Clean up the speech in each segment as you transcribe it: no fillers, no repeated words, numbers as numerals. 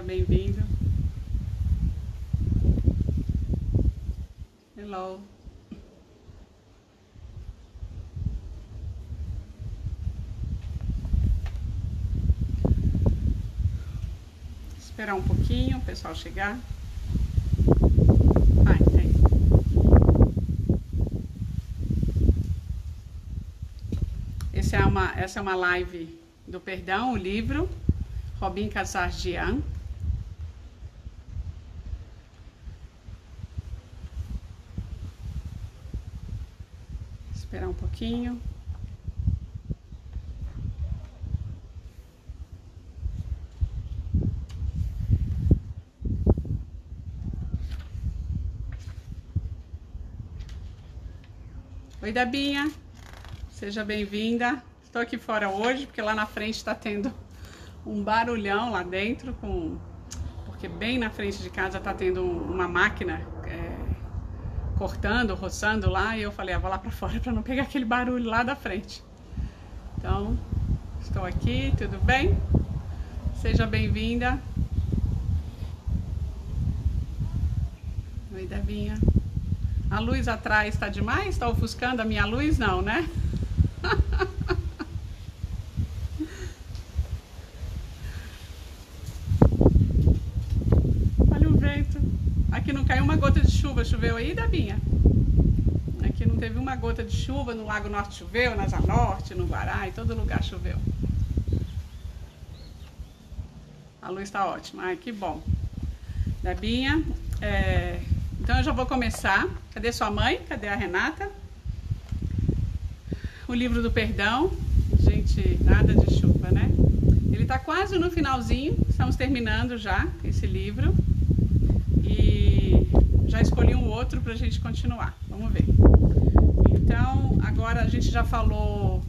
Seja bem-vindo. Hello. Esperar um pouquinho o pessoal chegar. Tem. Essa é uma live do perdão, o livro Robin Kazarjian. Esperar um pouquinho. Oi, Debinha, seja bem-vinda. Estou aqui fora hoje porque lá na frente está tendo um barulhão lá dentro, porque bem na frente de casa está tendo uma máquina cortando, roçando lá, e eu falei, vou lá para fora para não pegar aquele barulho lá da frente. Então, estou aqui, tudo bem? Seja bem-vinda. Oi, Debinha. A luz atrás está demais? Está ofuscando a minha luz? Não, né? Olha o vento. Aqui não caiu uma gota de chuva. Choveu aí, Debinha? Aqui não teve uma gota de chuva. No Lago Norte choveu, na Asa Norte, no Guará, em todo lugar choveu. A luz está ótima. Ai, que bom. Debinha, então eu já vou começar. Cadê sua mãe? Cadê a Renata? O livro do perdão. Gente, nada de chuva, né? Ele tá quase no finalzinho. Estamos terminando já esse livro. E já escolhi um outro pra gente continuar. Vamos ver. Então, agora a gente já falou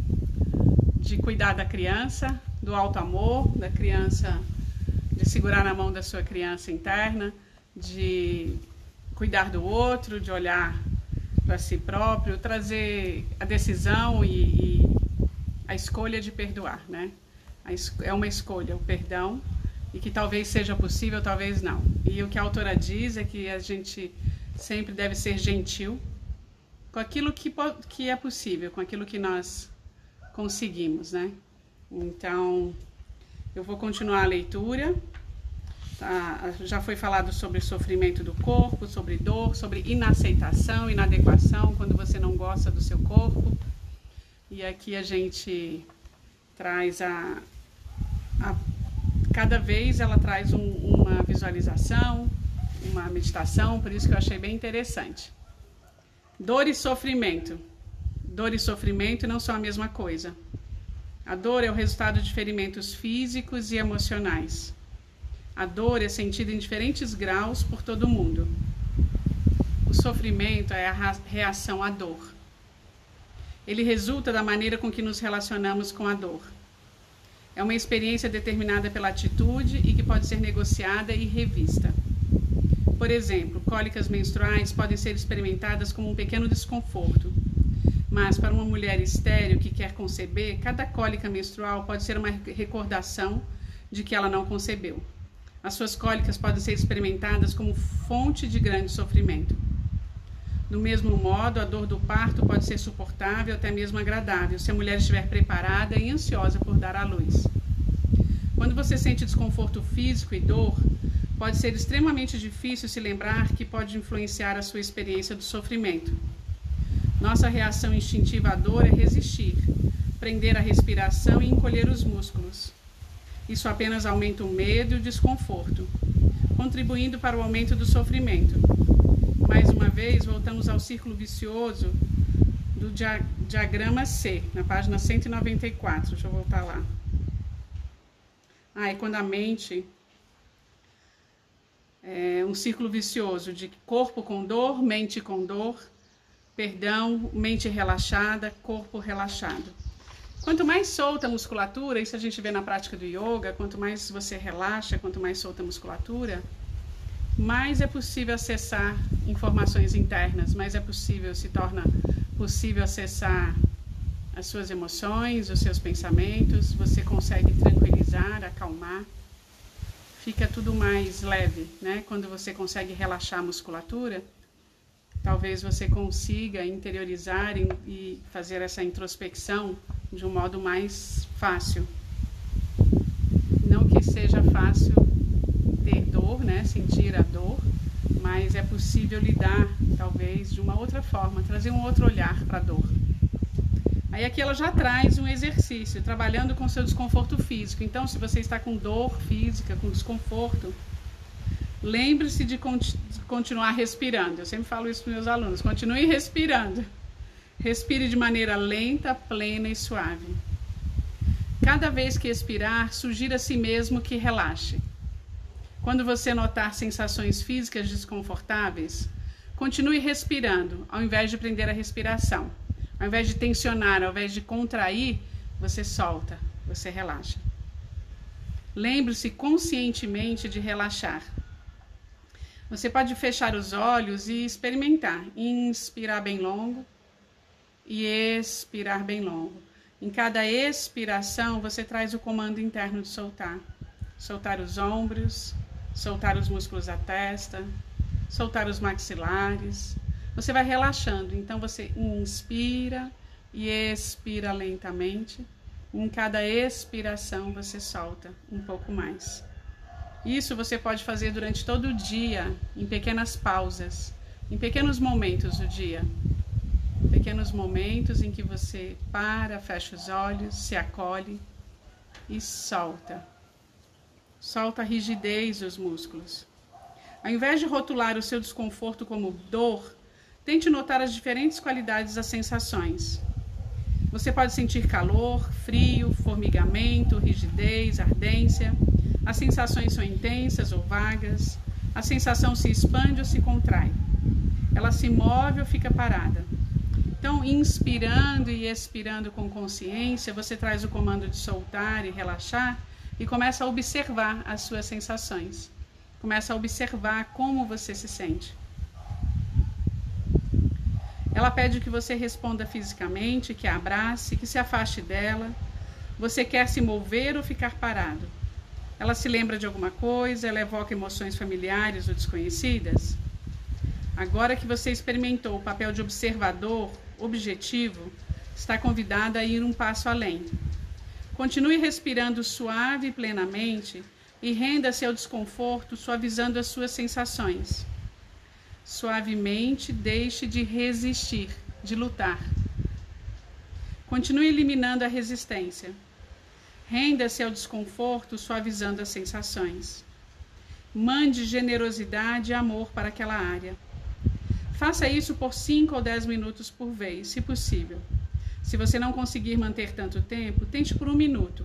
de cuidar da criança, do alto amor, da criança, de segurar na mão da sua criança interna, de cuidar do outro, de olhar para si próprio, trazer a decisão e a escolha de perdoar, né? É uma escolha, o perdão, e que talvez seja possível, talvez não. E o que a autora diz é que a gente sempre deve ser gentil com aquilo que é possível, com aquilo que nós conseguimos, né? Então, eu vou continuar a leitura. Já foi falado sobre sofrimento do corpo, sobre dor, sobre inaceitação, inadequação, quando você não gosta do seu corpo. E aqui a gente traz cada vez ela traz uma visualização, uma meditação, por isso que eu achei bem interessante. Dor e sofrimento. Dor e sofrimento não são a mesma coisa. A dor é o resultado de ferimentos físicos e emocionais. A dor é sentida em diferentes graus por todo mundo. O sofrimento é a reação à dor. Ele resulta da maneira com que nos relacionamos com a dor. É uma experiência determinada pela atitude e que pode ser negociada e revista. Por exemplo, cólicas menstruais podem ser experimentadas como um pequeno desconforto. Mas para uma mulher estéril que quer conceber, cada cólica menstrual pode ser uma recordação de que ela não concebeu. As suas cólicas podem ser experimentadas como fonte de grande sofrimento. Do mesmo modo, a dor do parto pode ser suportável, até mesmo agradável, se a mulher estiver preparada e ansiosa por dar à luz. Quando você sente desconforto físico e dor, pode ser extremamente difícil se lembrar que pode influenciar a sua experiência do sofrimento. Nossa reação instintiva à dor é resistir, prender a respiração e encolher os músculos. Isso apenas aumenta o medo e o desconforto, contribuindo para o aumento do sofrimento. Mais uma vez, voltamos ao círculo vicioso do diagrama C, na página 194. Deixa eu voltar lá. E quando a mente é um círculo vicioso de corpo com dor, mente com dor, perdão, mente relaxada, corpo relaxado. Quanto mais solta a musculatura, isso a gente vê na prática do yoga, quanto mais você relaxa, quanto mais solta a musculatura, mais é possível acessar informações internas, se torna possível acessar as suas emoções, os seus pensamentos, você consegue tranquilizar, acalmar. fica tudo mais leve, né? Quando você consegue relaxar a musculatura, talvez você consiga interiorizar e fazer essa introspecção de um modo mais fácil. Não que seja fácil ter dor, né? Sentir a dor, mas é possível lidar, talvez, de uma outra forma, trazer um outro olhar para a dor. Aí aqui ela já traz um exercício, trabalhando com seu desconforto físico. Então, se você está com dor física, com desconforto, lembre-se de continuar respirando. Eu sempre falo isso para os meus alunos, continue respirando. Respire de maneira lenta, plena e suave. Cada vez que expirar, sugira a si mesmo que relaxe. Quando você notar sensações físicas desconfortáveis, continue respirando, ao invés de prender a respiração. Ao invés de tensionar, ao invés de contrair, você solta, você relaxa. Lembre-se conscientemente de relaxar. Você pode fechar os olhos e experimentar. Inspirar bem longo e expirar bem longo. Em cada expiração, você traz o comando interno de soltar. Soltar os ombros, soltar os músculos da testa, soltar os maxilares. Você vai relaxando, então você inspira e expira lentamente. Em cada expiração você solta um pouco mais. Isso você pode fazer durante todo o dia, em pequenas pausas, em pequenos momentos do dia. Pequenos momentos em que você para, fecha os olhos, se acolhe e solta. Solta a rigidez dos músculos. Ao invés de rotular o seu desconforto como dor, tente notar as diferentes qualidades das sensações. Você pode sentir calor, frio, formigamento, rigidez, ardência. As sensações são intensas ou vagas. A sensação se expande ou se contrai. Ela se move ou fica parada. Então, inspirando e expirando com consciência, você traz o comando de soltar e relaxar e começa a observar as suas sensações. Começa a observar como você se sente. Ela pede que você responda fisicamente, que a abrace, que se afaste dela. Você quer se mover ou ficar parado? Ela se lembra de alguma coisa? Ela evoca emoções familiares ou desconhecidas? Agora que você experimentou o papel de observador objetivo, está convidada a ir um passo além. Continue respirando suave e plenamente e renda-se ao desconforto, suavizando as suas sensações. Suavemente, deixe de resistir, de lutar. Continue eliminando a resistência. Renda-se ao desconforto, suavizando as sensações. Mande generosidade e amor para aquela área. Faça isso por 5 ou 10 minutos por vez, se possível. Se você não conseguir manter tanto tempo, tente por 1 minuto.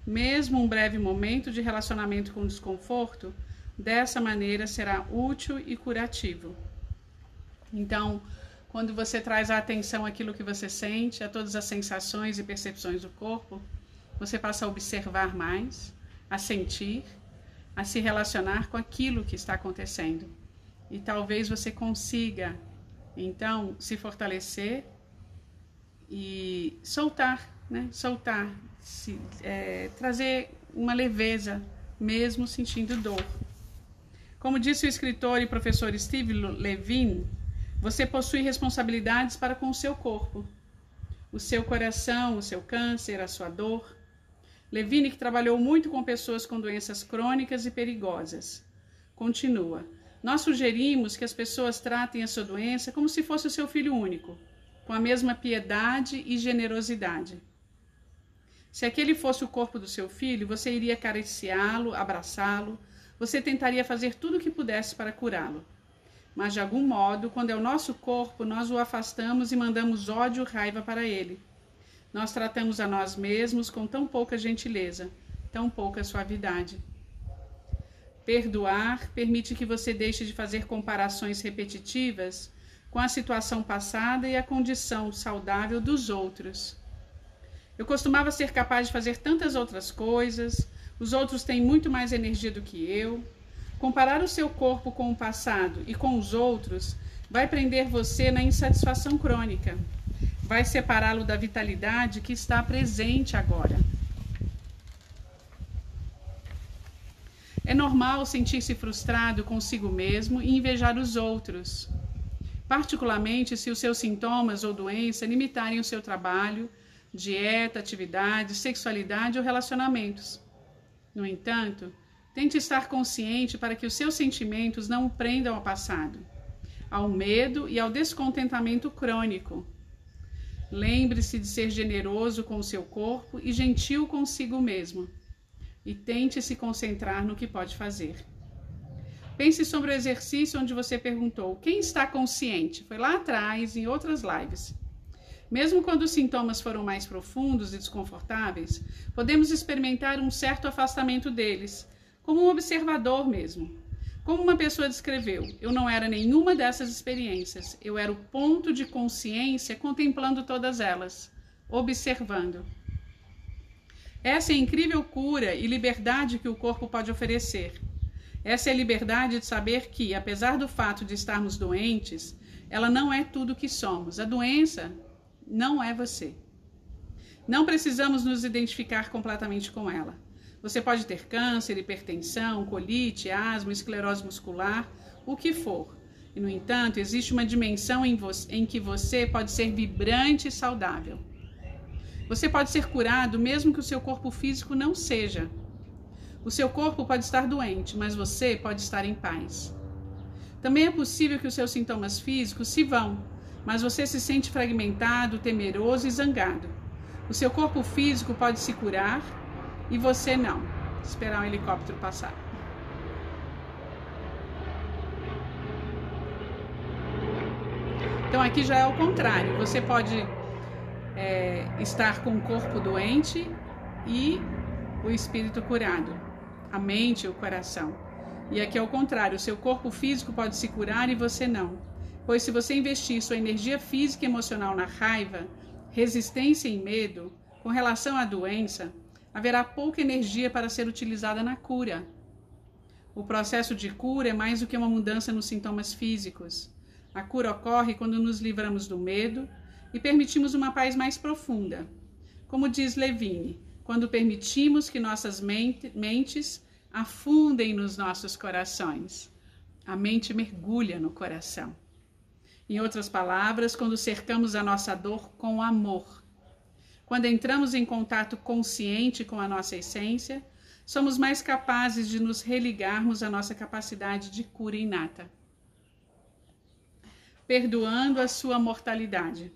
Mesmo um breve momento de relacionamento com desconforto, dessa maneira será útil e curativo. Então, quando você traz a atenção àquilo que você sente, a todas as sensações e percepções do corpo, você passa a observar mais, a sentir, a se relacionar com aquilo que está acontecendo. E talvez você consiga, então, se fortalecer e soltar, né? Soltar, trazer uma leveza, mesmo sentindo dor. Como disse o escritor e professor Steve Levine, você possui responsabilidades para com o seu corpo, o seu coração, o seu câncer, a sua dor. Levine, que trabalhou muito com pessoas com doenças crônicas e perigosas, continua: nós sugerimos que as pessoas tratem a sua doença como se fosse o seu filho único, com a mesma piedade e generosidade. Se aquele fosse o corpo do seu filho, você iria acariciá-lo, abraçá-lo, você tentaria fazer tudo o que pudesse para curá-lo. Mas, de algum modo, quando é o nosso corpo, nós o afastamos e mandamos ódio e raiva para ele. Nós tratamos a nós mesmos com tão pouca gentileza, tão pouca suavidade. Perdoar permite que você deixe de fazer comparações repetitivas com a situação passada e a condição saudável dos outros. Eu costumava ser capaz de fazer tantas outras coisas, os outros têm muito mais energia do que eu. Comparar o seu corpo com o passado e com os outros vai prender você na insatisfação crônica, vai separá-lo da vitalidade que está presente agora. É normal sentir-se frustrado consigo mesmo e invejar os outros, particularmente se os seus sintomas ou doença limitarem o seu trabalho, dieta, atividade, sexualidade ou relacionamentos. No entanto, tente estar consciente para que os seus sentimentos não o prendam ao passado, ao medo e ao descontentamento crônico. Lembre-se de ser generoso com o seu corpo e gentil consigo mesmo. E tente se concentrar no que pode fazer. Pense sobre o exercício onde você perguntou: quem está consciente? Foi lá atrás, em outras lives. Mesmo quando os sintomas foram mais profundos e desconfortáveis, podemos experimentar um certo afastamento deles, como um observador mesmo. Como uma pessoa descreveu, eu não era nenhuma dessas experiências, eu era o ponto de consciência contemplando todas elas, observando. Essa é a incrível cura e liberdade que o corpo pode oferecer. Essa é a liberdade de saber que, apesar do fato de estarmos doentes, ela não é tudo o que somos. A doença não é você. Não precisamos nos identificar completamente com ela. Você pode ter câncer, hipertensão, colite, asma, esclerose muscular, o que for. E, no entanto, existe uma dimensão em que você pode ser vibrante e saudável. Você pode ser curado mesmo que o seu corpo físico não seja. O seu corpo pode estar doente, mas você pode estar em paz. Também é possível que os seus sintomas físicos se vão, mas você se sente fragmentado, temeroso e zangado. O seu corpo físico pode se curar e você não. Esperar um helicóptero passar. Então aqui já é o contrário. Você pode estar com o corpo doente e o espírito curado, a mente e o coração. E aqui é o contrário, o seu corpo físico pode se curar e você não. Pois se você investir sua energia física e emocional na raiva, resistência e medo, com relação à doença, haverá pouca energia para ser utilizada na cura. O processo de cura é mais do que uma mudança nos sintomas físicos. A cura ocorre quando nos livramos do medo e permitimos uma paz mais profunda. Como diz Levine, quando permitimos que nossas mentes afundem nos nossos corações. A mente mergulha no coração. Em outras palavras, quando cercamos a nossa dor com amor. Quando entramos em contato consciente com a nossa essência, somos mais capazes de nos religarmos à nossa capacidade de cura inata. Perdoando a sua mortalidade.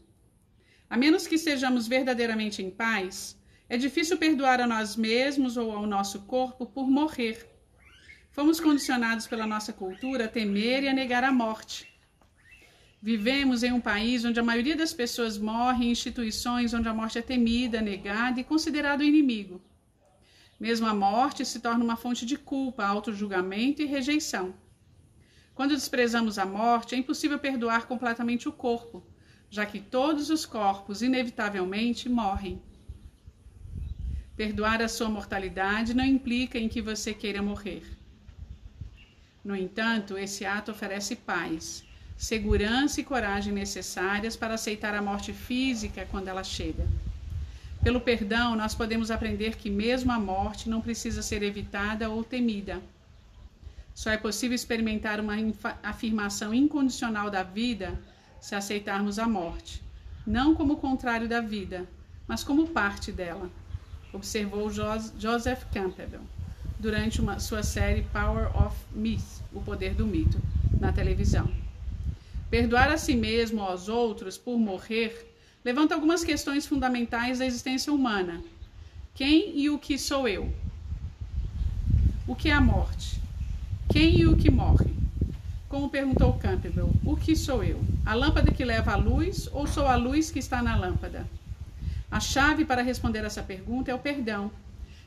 A menos que sejamos verdadeiramente em paz, é difícil perdoar a nós mesmos ou ao nosso corpo por morrer. Fomos condicionados pela nossa cultura a temer e a negar a morte. Vivemos em um país onde a maioria das pessoas morre em instituições onde a morte é temida, negada e considerada o inimigo. Mesmo a morte se torna uma fonte de culpa, autojulgamento e rejeição. Quando desprezamos a morte, é impossível perdoar completamente o corpo, já que todos os corpos, inevitavelmente, morrem. Perdoar a sua mortalidade não implica em que você queira morrer. No entanto, esse ato oferece paz, segurança e coragem necessárias para aceitar a morte física quando ela chega. Pelo perdão, nós podemos aprender que mesmo a morte não precisa ser evitada ou temida. Só é possível experimentar uma afirmação incondicional da vida se aceitarmos a morte, não como o contrário da vida, mas como parte dela, observou Joseph Campbell durante sua série Power of Myth, O Poder do Mito, na televisão. Perdoar a si mesmo ou aos outros por morrer levanta algumas questões fundamentais da existência humana. Quem e o que sou eu? O que é a morte? Quem e o que morre? Como perguntou Campbell, o que sou eu? A lâmpada que leva a luz ou sou a luz que está na lâmpada? A chave para responder essa pergunta é o perdão.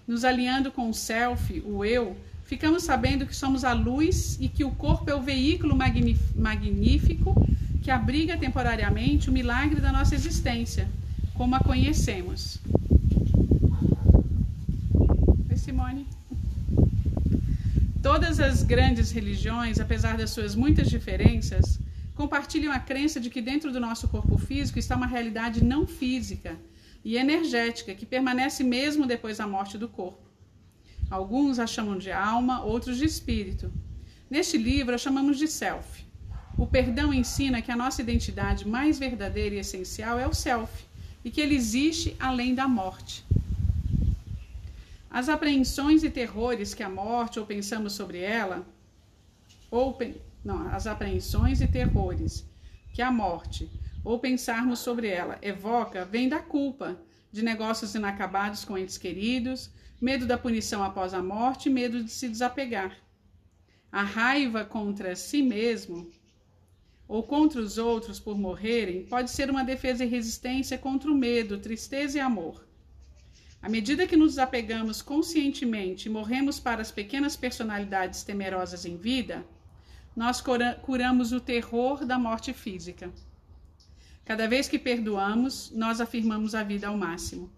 Nos alinhando com o self, o eu, ficamos sabendo que somos a luz e que o corpo é o veículo magnífico que abriga temporariamente o milagre da nossa existência, como a conhecemos. Oi, Simone. Todas as grandes religiões, apesar das suas muitas diferenças, compartilham a crença de que dentro do nosso corpo físico está uma realidade não física e energética que permanece mesmo depois da morte do corpo. Alguns a chamam de alma, outros de espírito. Neste livro a chamamos de self. O perdão ensina que a nossa identidade mais verdadeira e essencial é o self, e que ele existe além da morte. As apreensões e terrores que a morte, ou pensamos sobre ela, as apreensões e terrores que a morte, ou pensarmos sobre ela, evoca, vem da culpa, de negócios inacabados com entes queridos, medo da punição após a morte e medo de se desapegar. A raiva contra si mesmo ou contra os outros por morrerem pode ser uma defesa e resistência contra o medo, tristeza e amor. À medida que nos desapegamos conscientemente e morremos para as pequenas personalidades temerosas em vida, nós curamos o terror da morte física. Cada vez que perdoamos, nós afirmamos a vida ao máximo.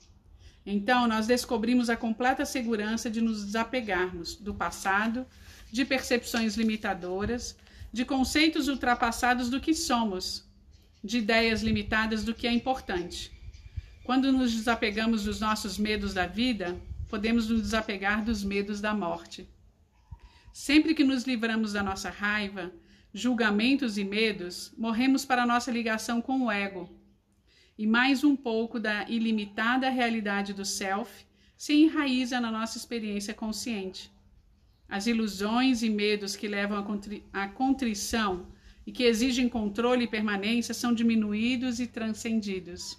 Então, nós descobrimos a completa segurança de nos desapegarmos do passado, de percepções limitadoras, de conceitos ultrapassados do que somos, de ideias limitadas do que é importante. Quando nos desapegamos dos nossos medos da vida, podemos nos desapegar dos medos da morte. Sempre que nos livramos da nossa raiva, julgamentos e medos, morremos para a nossa ligação com o ego. E mais um pouco da ilimitada realidade do self se enraiza na nossa experiência consciente. As ilusões e medos que levam à contrição e que exigem controle e permanência são diminuídos e transcendidos.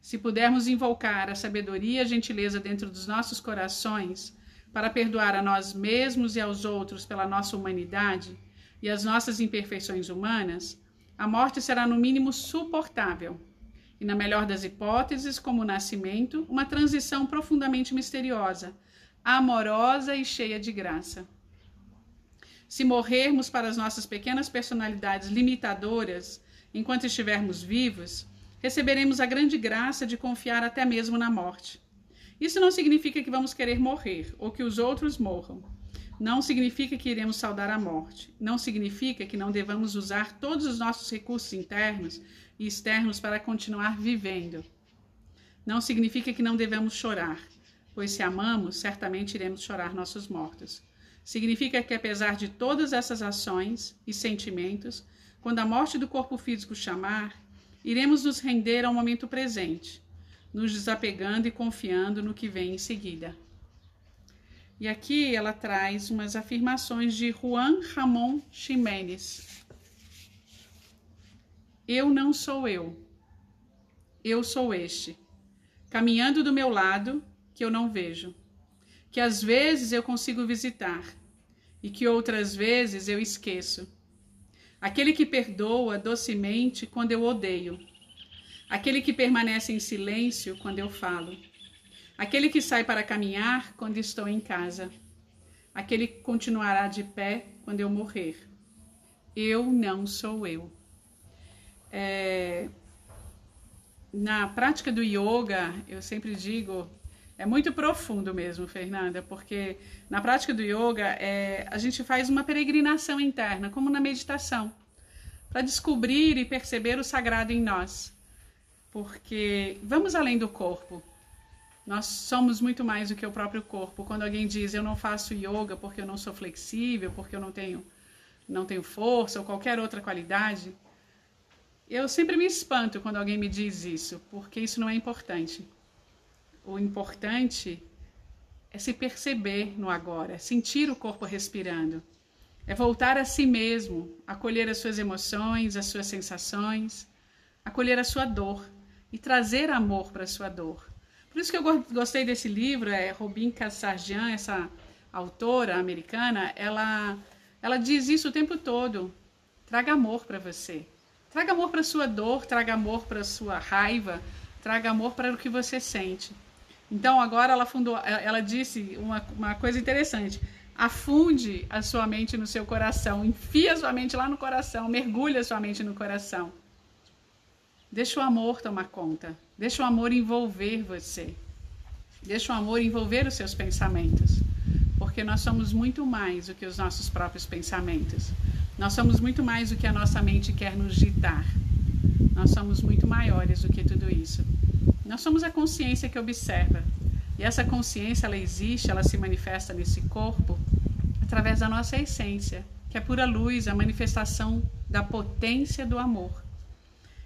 Se pudermos invocar a sabedoria e a gentileza dentro dos nossos corações para perdoar a nós mesmos e aos outros pela nossa humanidade e as nossas imperfeições humanas, a morte será no mínimo suportável e, na melhor das hipóteses, como o nascimento, uma transição profundamente misteriosa, amorosa e cheia de graça. Se morrermos para as nossas pequenas personalidades limitadoras enquanto estivermos vivos, receberemos a grande graça de confiar até mesmo na morte. Isso não significa que vamos querer morrer ou que os outros morram. Não significa que iremos saudar a morte. Não significa que não devamos usar todos os nossos recursos internos e externos para continuar vivendo. Não significa que não devemos chorar, pois se amamos, certamente iremos chorar nossos mortos. Significa que, apesar de todas essas ações e sentimentos, quando a morte do corpo físico chamar, iremos nos render ao momento presente, nos desapegando e confiando no que vem em seguida. E aqui ela traz umas afirmações de Juan Ramón Jiménez. Eu não sou eu. Eu sou este, caminhando do meu lado, que eu não vejo, que às vezes eu consigo visitar e que outras vezes eu esqueço. Aquele que perdoa docemente quando eu odeio. Aquele que permanece em silêncio quando eu falo. Aquele que sai para caminhar quando estou em casa. Aquele que continuará de pé quando eu morrer. Eu não sou eu. Na prática do yoga, eu sempre digo, é muito profundo mesmo, Fernanda, porque na prática do yoga a gente faz uma peregrinação interna, como na meditação, para descobrir e perceber o sagrado em nós. Porque vamos além do corpo. Nós somos muito mais do que o próprio corpo. Quando alguém diz, eu não faço yoga porque eu não sou flexível, porque eu não tenho força ou qualquer outra qualidade, eu sempre me espanto quando alguém me diz isso, porque isso não é importante. O importante é se perceber no agora, sentir o corpo respirando. É voltar a si mesmo, acolher as suas emoções, as suas sensações, acolher a sua dor e trazer amor para a sua dor. Por isso que eu gostei desse livro, Robin Kassarjian, essa autora americana, ela diz isso o tempo todo. Traga amor para você. Traga amor para a sua dor, traga amor para a sua raiva, traga amor para o que você sente. Então agora ela disse uma coisa interessante. Afunde a sua mente no seu coração, enfia a sua mente lá no coração, mergulha a sua mente no coração. Deixa o amor tomar conta, deixa o amor envolver você, deixa o amor envolver os seus pensamentos, porque nós somos muito mais do que os nossos próprios pensamentos, nós somos muito mais do que a nossa mente quer nos ditar, nós somos muito maiores do que tudo isso. Nós somos a consciência que observa, E essa consciência, ela existe, ela se manifesta nesse corpo através da nossa essência, que é pura luz, a manifestação da potência do amor.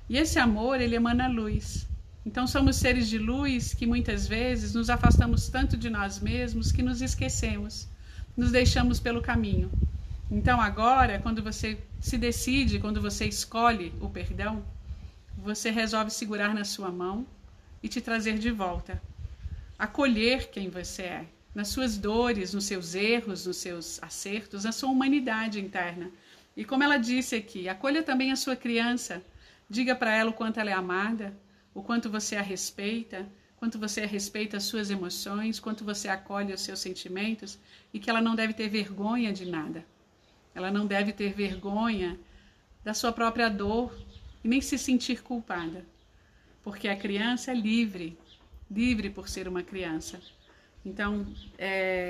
E esse amor, ele emana luz. Então somos seres de luz que muitas vezes nos afastamos tanto de nós mesmos que nos esquecemos, nos deixamos pelo caminho. Então agora, quando você se decide, quando você escolhe o perdão, você resolve segurar na sua mão e te trazer de volta. Acolher quem você é, nas suas dores, nos seus erros, nos seus acertos, na sua humanidade interna. E como ela disse aqui, acolha também a sua criança. Diga para ela o quanto ela é amada, o quanto você a respeita, quanto você respeita as suas emoções, quanto você acolhe os seus sentimentos e que ela não deve ter vergonha de nada. Ela não deve ter vergonha da sua própria dor e nem se sentir culpada, porque a criança é livre, livre por ser uma criança. Então,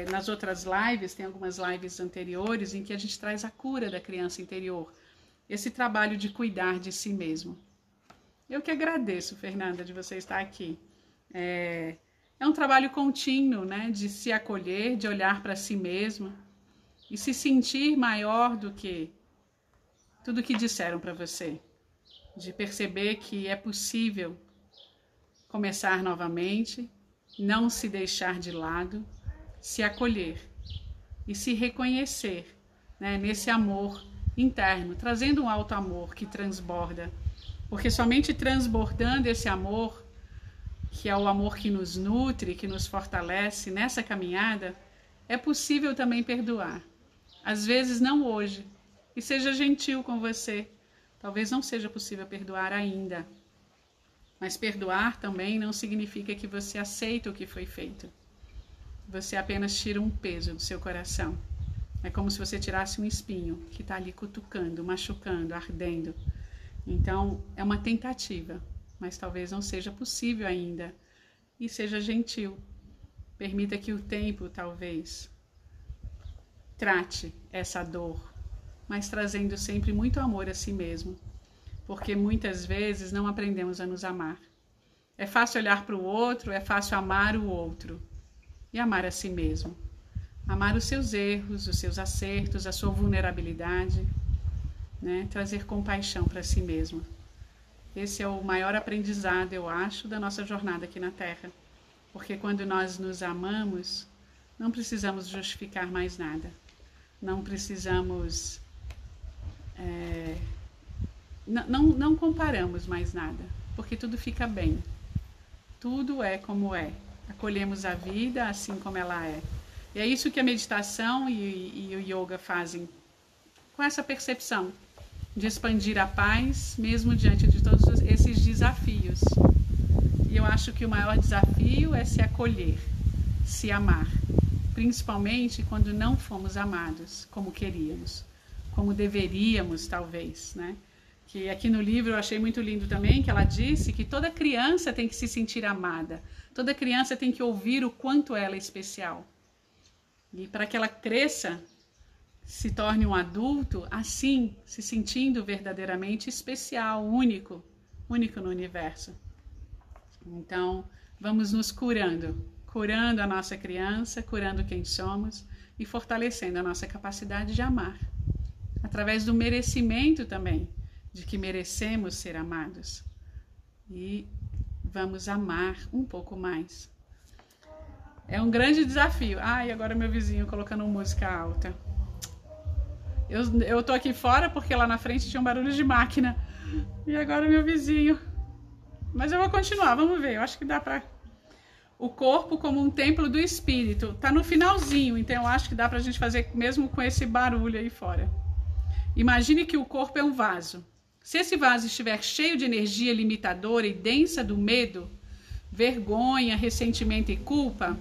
nas outras lives, tem algumas lives anteriores em que a gente traz a cura da criança interior, esse trabalho de cuidar de si mesmo. Eu que agradeço, Fernanda, de você estar aqui. É um trabalho contínuo, né, de se acolher, de olhar para si mesmo e se sentir maior do que tudo que disseram para você, de perceber que é possível começar novamente, não se deixar de lado, se acolher e se reconhecer, né, nesse amor interno, trazendo um alto amor que transborda, porque somente transbordando esse amor, que é o amor que nos nutre, que nos fortalece nessa caminhada, é possível também perdoar. Às vezes não hoje, e seja gentil com você. Talvez não seja possível perdoar ainda, mas perdoar também não significa que você aceita o que foi feito. Você apenas tira um peso do seu coração. É como se você tirasse um espinho que está ali cutucando, machucando, ardendo. Então, é uma tentativa, mas talvez não seja possível ainda. E seja gentil. Permita que o tempo, talvez, trate essa dor, mas trazendo sempre muito amor a si mesmo. Porque muitas vezes não aprendemos a nos amar. É fácil olhar para o outro, é fácil amar o outro. E amar a si mesmo. Amar os seus erros, os seus acertos, a sua vulnerabilidade, né? Trazer compaixão para si mesmo. Esse é o maior aprendizado, eu acho, da nossa jornada aqui na Terra. Porque quando nós nos amamos, não precisamos justificar mais nada. Não precisamos... Não comparamos mais nada, porque tudo fica bem. Tudo é como é. Acolhemos a vida assim como ela é. E é isso que a meditação e o yoga fazem, com essa percepção de expandir a paz, mesmo diante de todos esses desafios. E eu acho que o maior desafio é se acolher, se amar, principalmente quando não fomos amados como queríamos, como deveríamos, talvez, né? Que aqui no livro eu achei muito lindo também, que ela disse que toda criança tem que se sentir amada, toda criança tem que ouvir o quanto ela é especial. E para que ela cresça, se torne um adulto, assim, se sentindo verdadeiramente especial, único no universo. Então, vamos nos curando a nossa criança, curando quem somos e fortalecendo a nossa capacidade de amar, através do merecimento também, de que merecemos ser amados. E vamos amar um pouco mais. É um grande desafio. E agora meu vizinho colocando música alta. Eu tô aqui fora porque lá na frente tinha um barulho de máquina. E agora meu vizinho. Mas eu vou continuar, vamos ver. Eu acho que dá pra... O corpo como um templo do espírito. Tá no finalzinho, então eu acho que dá pra gente fazer mesmo com esse barulho aí fora. Imagine que o corpo é um vaso. Se esse vaso estiver cheio de energia limitadora e densa do medo, vergonha, ressentimento e culpa,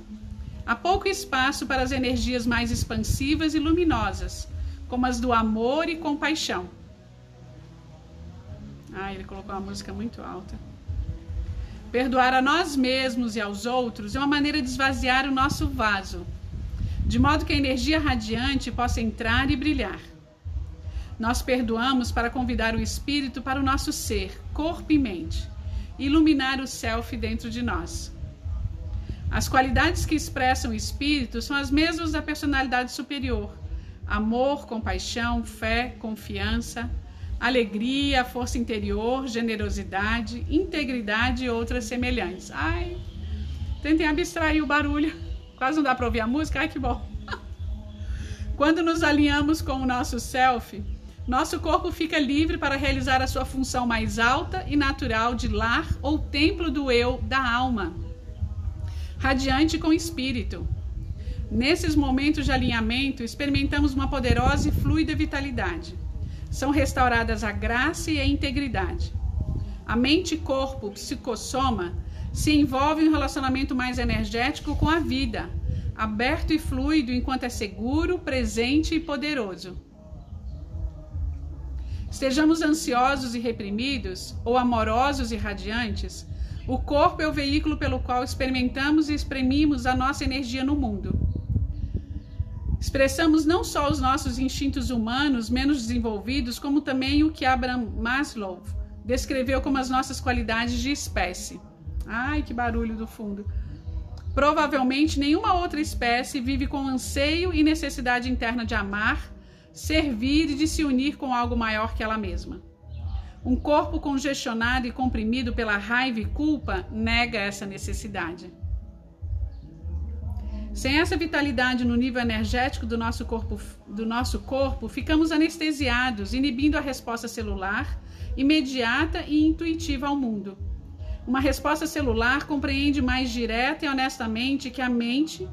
há pouco espaço para as energias mais expansivas e luminosas, como as do amor e compaixão. Ele colocou uma música muito alta. Perdoar a nós mesmos e aos outros é uma maneira de esvaziar o nosso vaso, de modo que a energia radiante possa entrar e brilhar. Nós perdoamos para convidar o espírito para o nosso ser, corpo e mente, iluminar o self dentro de nós. As qualidades que expressam o espírito são as mesmas da personalidade superior: amor, compaixão, fé, confiança, alegria, força interior, generosidade, integridade e outras semelhantes. Ai, tentem abstrair o barulho. Quase não dá para ouvir a música. Ai, que bom. Quando nos alinhamos com o nosso self, nosso corpo fica livre para realizar a sua função mais alta e natural de lar ou templo do eu da alma, radiante com espírito. Nesses momentos de alinhamento, experimentamos uma poderosa e fluida vitalidade. São restauradas a graça e a integridade. A mente-corpo, psicossoma, se envolve em um relacionamento mais energético com a vida, aberto e fluido enquanto é seguro, presente e poderoso. Estejamos ansiosos e reprimidos, ou amorosos e radiantes, o corpo é o veículo pelo qual experimentamos e exprimimos a nossa energia no mundo. Expressamos não só os nossos instintos humanos menos desenvolvidos, como também o que Abraham Maslow descreveu como as nossas qualidades de espécie. Ai, que barulho do fundo. Provavelmente nenhuma outra espécie vive com anseio e necessidade interna de amar, servir e de se unir com algo maior que ela mesma. Um corpo congestionado e comprimido pela raiva e culpa nega essa necessidade. Sem essa vitalidade no nível energético do nosso corpo, ficamos anestesiados, inibindo a resposta celular, imediata e intuitiva ao mundo. Uma resposta celular compreende mais direta e honestamente que a mente,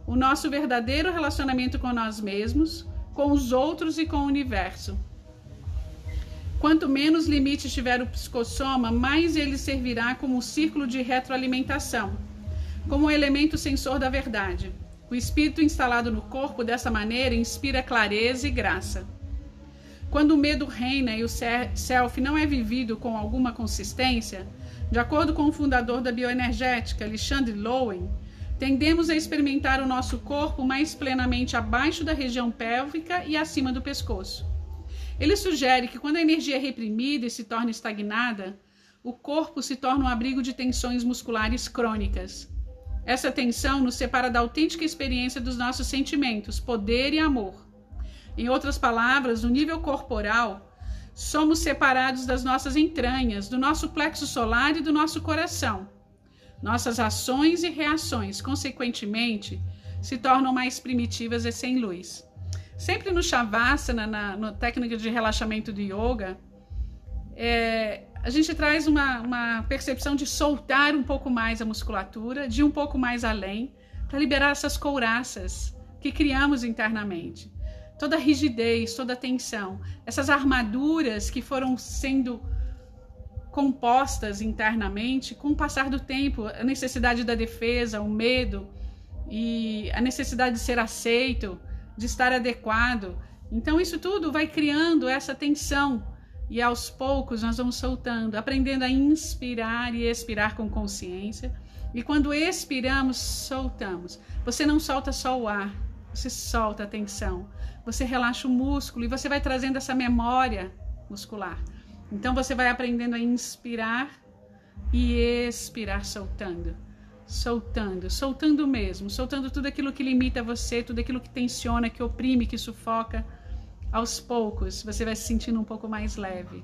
o nosso verdadeiro relacionamento com nós mesmos, com os outros e com o universo. Quanto menos limites tiver o psicossoma, mais ele servirá como um círculo de retroalimentação, como um elemento sensor da verdade. O espírito instalado no corpo dessa maneira inspira clareza e graça. Quando o medo reina e o self não é vivido com alguma consistência, de acordo com o fundador da bioenergética, Alexandre Lowen, tendemos a experimentar o nosso corpo mais plenamente abaixo da região pélvica e acima do pescoço. Ele sugere que quando a energia é reprimida e se torna estagnada, o corpo se torna um abrigo de tensões musculares crônicas. Essa tensão nos separa da autêntica experiência dos nossos sentimentos, poder e amor. Em outras palavras, no nível corporal, somos separados das nossas entranhas, do nosso plexo solar e do nosso coração. Nossas ações e reações, consequentemente, se tornam mais primitivas e sem luz. Sempre no Shavasana, na técnica de relaxamento do yoga, a gente traz uma percepção de soltar um pouco mais a musculatura, de ir um pouco mais além, para liberar essas couraças que criamos internamente. Toda a rigidez, toda a tensão, essas armaduras que foram sendo compostas internamente com o passar do tempo, a necessidade da defesa, o medo e a necessidade de ser aceito, de estar adequado. Então isso tudo vai criando essa tensão e aos poucos nós vamos soltando, aprendendo a inspirar e expirar com consciência. E quando expiramos, soltamos. Você não solta só o ar, você solta a tensão, você relaxa o músculo e você vai trazendo essa memória muscular. Então você vai aprendendo a inspirar e expirar soltando. Soltando mesmo, soltando tudo aquilo que limita você, tudo aquilo que tensiona, que oprime, que sufoca. Aos poucos, você vai se sentindo um pouco mais leve.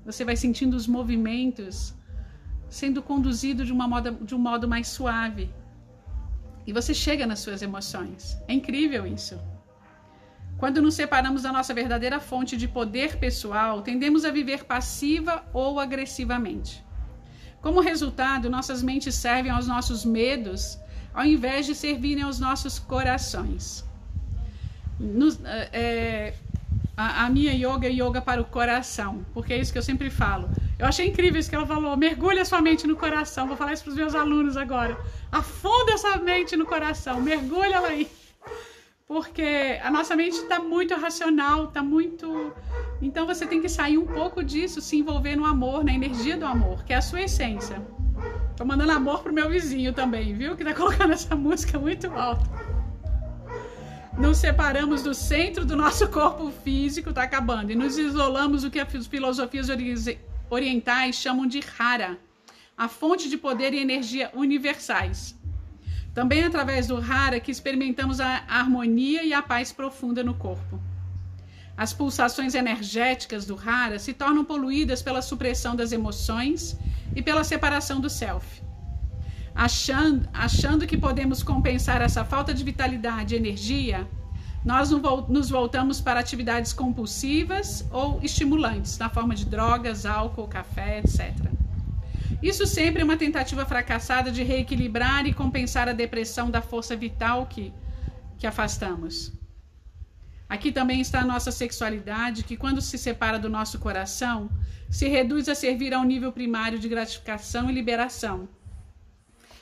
Você vai sentindo os movimentos sendo conduzidos de um modo mais suave. E você chega nas suas emoções. É incrível isso. Quando nos separamos da nossa verdadeira fonte de poder pessoal, tendemos a viver passiva ou agressivamente. Como resultado, nossas mentes servem aos nossos medos, ao invés de servirem aos nossos corações. A minha yoga é yoga para o coração, porque é isso que eu sempre falo. Eu achei incrível isso que ela falou, mergulha sua mente no coração. Vou falar isso para os meus alunos agora. Afunda essa mente no coração, mergulha ela aí. Porque a nossa mente está muito racional, está muito... Então você tem que sair um pouco disso, se envolver no amor, na energia do amor, que é a sua essência. Tô mandando amor pro meu vizinho também, viu? Que tá colocando essa música muito alta. Nos separamos do centro do nosso corpo físico, tá acabando, e nos isolamos do que as filosofias orientais chamam de Hara, a fonte de poder e energia universais. Também através do Hara que experimentamos a harmonia e a paz profunda no corpo. As pulsações energéticas do Hara se tornam poluídas pela supressão das emoções e pela separação do self. Achando que podemos compensar essa falta de vitalidade e energia, nós nos voltamos para atividades compulsivas ou estimulantes, na forma de drogas, álcool, café, etc. Isso sempre é uma tentativa fracassada de reequilibrar e compensar a depressão da força vital que afastamos. Aqui também está a nossa sexualidade, que quando se separa do nosso coração, se reduz a servir ao nível primário de gratificação e liberação,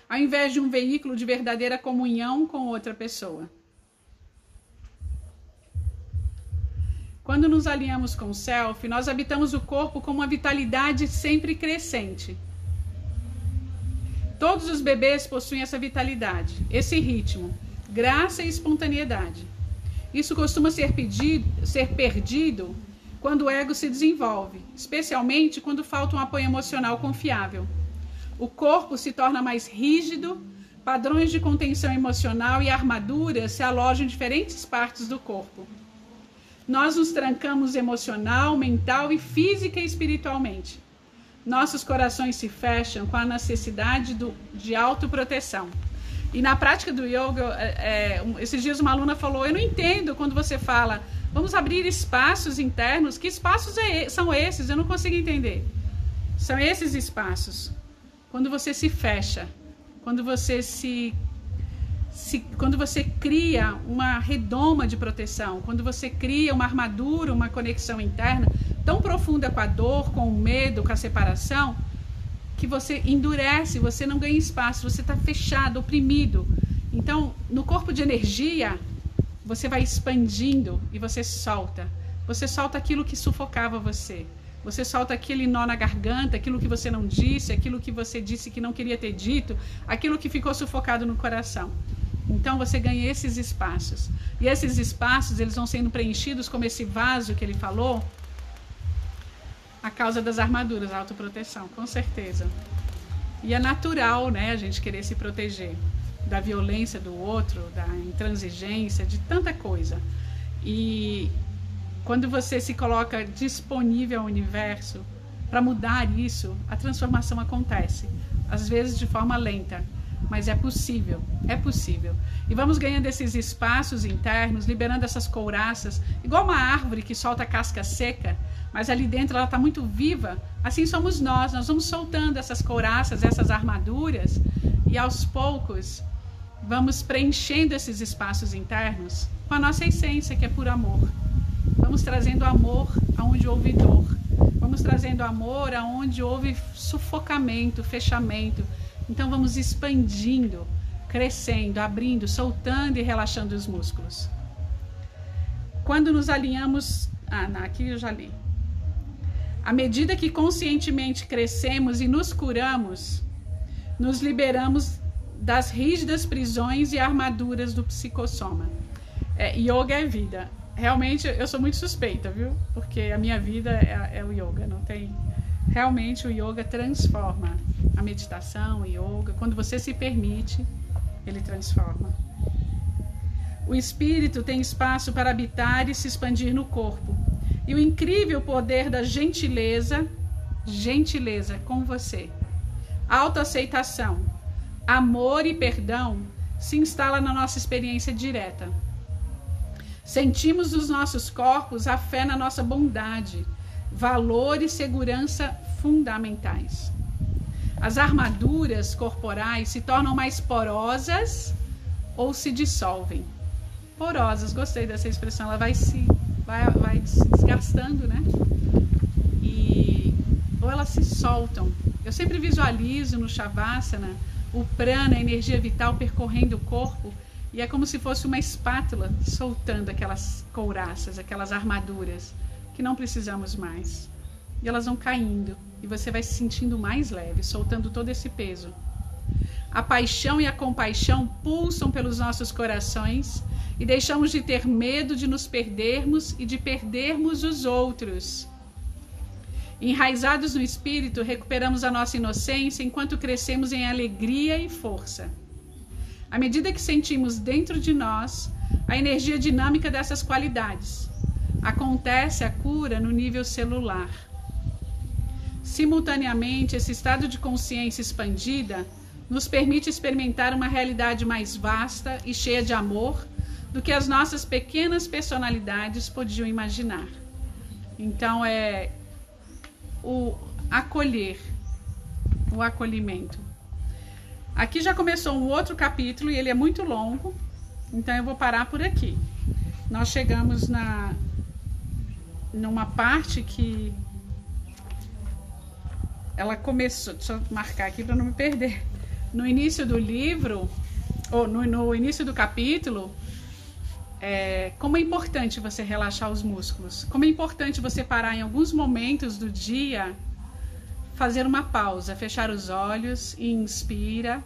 ao invés de um veículo de verdadeira comunhão com outra pessoa. Quando nos alinhamos com o Self, nós habitamos o corpo com uma vitalidade sempre crescente. Todos os bebês possuem essa vitalidade, esse ritmo, graça e espontaneidade. Isso costuma ser perdido quando o ego se desenvolve, especialmente quando falta um apoio emocional confiável. O corpo se torna mais rígido, padrões de contenção emocional e armaduras se alojam em diferentes partes do corpo. Nós nos trancamos emocional, mental e física e espiritualmente. Nossos corações se fecham com a necessidade de autoproteção. E na prática do yoga, esses dias uma aluna falou, eu não entendo quando você fala, vamos abrir espaços internos, que espaços são esses? Eu não consigo entender. São esses espaços. Quando você se fecha, quando você quando você cria uma redoma de proteção, quando você cria uma armadura, uma conexão interna tão profunda com a dor, com o medo, com a separação, que você endurece, você não ganha espaço, você está fechado, oprimido. Então, no corpo de energia, você vai expandindo e você solta. Você solta aquilo que sufocava você. Você solta aquele nó na garganta, aquilo que você não disse, aquilo que você disse que não queria ter dito, aquilo que ficou sufocado no coração. Então você ganha esses espaços. E esses espaços, eles vão sendo preenchidos como esse vaso que ele falou, a causa das armaduras, a autoproteção, com certeza. E é natural, né, a gente querer se proteger da violência do outro, da intransigência, de tanta coisa. E quando você se coloca disponível ao universo para mudar isso, a transformação acontece. Às vezes de forma lenta, mas é possível, é possível. E vamos ganhando esses espaços internos, liberando essas couraças, igual uma árvore que solta a casca seca, mas ali dentro ela está muito viva. Assim somos nós vamos soltando essas couraças, essas armaduras, e aos poucos vamos preenchendo esses espaços internos com a nossa essência, que é puro amor. Vamos trazendo amor aonde houve dor. Vamos trazendo amor aonde houve sufocamento, fechamento. Então vamos expandindo, crescendo, abrindo, soltando e relaxando os músculos. Quando nos alinhamos... aqui eu já li. À medida que conscientemente crescemos e nos curamos, nos liberamos das rígidas prisões e armaduras do psicossoma. Yoga é vida. Realmente eu sou muito suspeita, viu? Porque a minha vida é o yoga, não tem... Realmente o yoga transforma. A meditação, o yoga, quando você se permite, ele transforma. O espírito tem espaço para habitar e se expandir no corpo. E o incrível poder da gentileza com você, autoaceitação, amor e perdão se instala na nossa experiência direta. Sentimos nos nossos corpos a fé na nossa bondade, valor e segurança fundamentais. As armaduras corporais se tornam mais porosas ou se dissolvem. Porosas, gostei dessa expressão, ela vai se desgastando, né? Ou elas se soltam. Eu sempre visualizo no Shavasana o prana, a energia vital percorrendo o corpo, e é como se fosse uma espátula soltando aquelas couraças, aquelas armaduras que não precisamos mais. E elas vão caindo, e você vai se sentindo mais leve, soltando todo esse peso. A paixão e a compaixão pulsam pelos nossos corações e deixamos de ter medo de nos perdermos e de perdermos os outros. Enraizados no espírito, recuperamos a nossa inocência enquanto crescemos em alegria e força. À medida que sentimos dentro de nós a energia dinâmica dessas qualidades, acontece a cura no nível celular. Simultaneamente, esse estado de consciência expandida nos permite experimentar uma realidade mais vasta e cheia de amor do que as nossas pequenas personalidades podiam imaginar. Então, é o acolher, o acolhimento. Aqui já começou um outro capítulo e ele é muito longo, então eu vou parar por aqui. Nós chegamos numa parte que ela começou, deixa eu marcar aqui para não me perder. No início do livro, ou no início do capítulo, como é importante você relaxar os músculos, como é importante você parar em alguns momentos do dia, fazer uma pausa, fechar os olhos e inspira,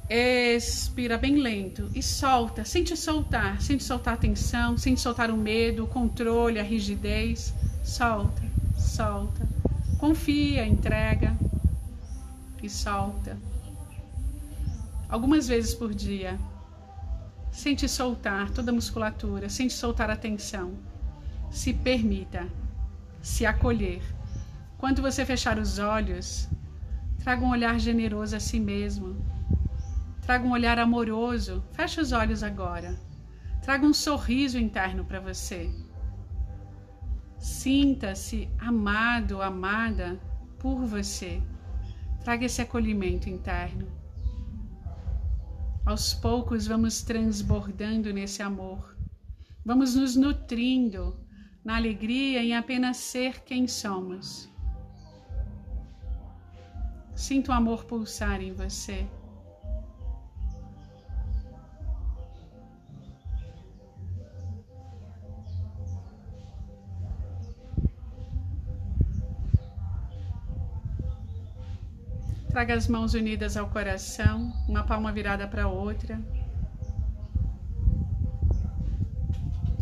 expira bem lento e solta, sente soltar a tensão, sente soltar o medo, o controle, a rigidez, solta, confia, entrega e solta. Algumas vezes por dia. Sente soltar toda a musculatura, sente soltar a tensão. Se permita se acolher. Quando você fechar os olhos, traga um olhar generoso a si mesmo. Traga um olhar amoroso. Feche os olhos agora. Traga um sorriso interno para você. Sinta-se amado, amada por você. Traga esse acolhimento interno. Aos poucos vamos transbordando nesse amor. Vamos nos nutrindo na alegria em apenas ser quem somos. Sinta o amor pulsar em você. Traga as mãos unidas ao coração, uma palma virada para a outra.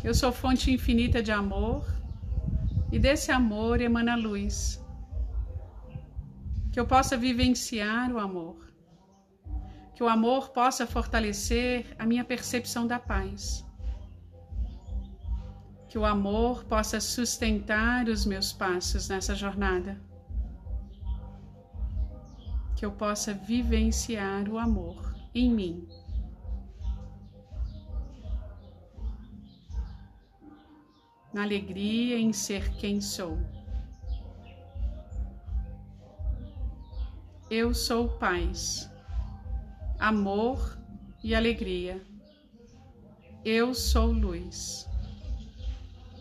Eu sou fonte infinita de amor e desse amor emana luz. Que eu possa vivenciar o amor. Que o amor possa fortalecer a minha percepção da paz. Que o amor possa sustentar os meus passos nessa jornada. Que eu possa vivenciar o amor em mim. Na alegria em ser quem sou. Eu sou paz, amor e alegria. Eu sou luz.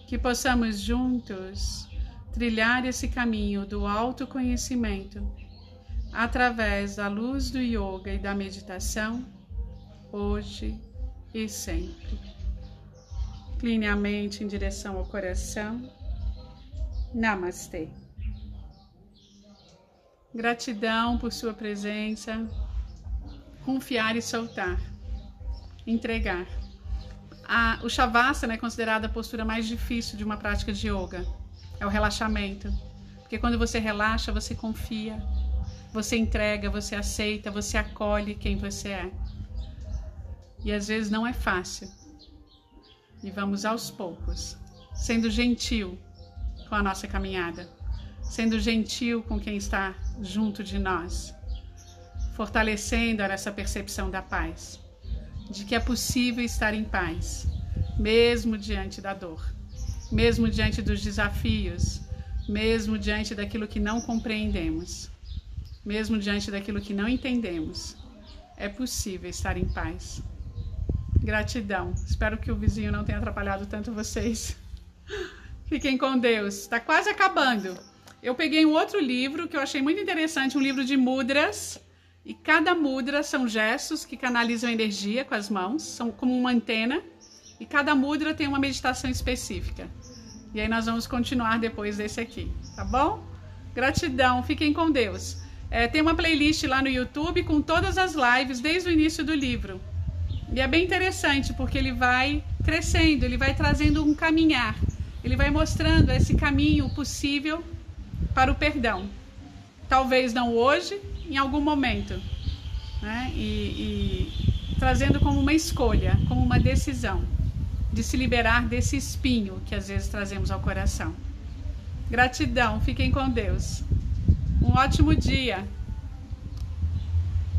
Que possamos juntos trilhar esse caminho do autoconhecimento através da luz do yoga e da meditação, hoje e sempre. Incline a mente em direção ao coração. Namastê. Gratidão por sua presença. Confiar e soltar. Entregar. O Shavasana é considerada a postura mais difícil de uma prática de yoga. É o relaxamento. Porque quando você relaxa, você confia. Você entrega, você aceita, você acolhe quem você é. E às vezes não é fácil. E vamos aos poucos, sendo gentil com a nossa caminhada, sendo gentil com quem está junto de nós, fortalecendo essa percepção da paz, de que é possível estar em paz, mesmo diante da dor, mesmo diante dos desafios, mesmo diante daquilo que não compreendemos. Mesmo diante daquilo que não entendemos, é possível estar em paz. Gratidão. Espero que o vizinho não tenha atrapalhado tanto vocês. Fiquem com Deus. Está quase acabando. Eu peguei um outro livro que eu achei muito interessante, um livro de mudras. E cada mudra são gestos que canalizam energia com as mãos, são como uma antena. E cada mudra tem uma meditação específica. E aí nós vamos continuar depois desse aqui, tá bom? Gratidão. Fiquem com Deus. Tem uma playlist lá no YouTube com todas as lives desde o início do livro. E é bem interessante porque ele vai crescendo, ele vai trazendo um caminhar. Ele vai mostrando esse caminho possível para o perdão. Talvez não hoje, em algum momento. né? E trazendo como uma escolha, como uma decisão de se liberar desse espinho que às vezes trazemos ao coração. Gratidão, fiquem com Deus. Um ótimo dia.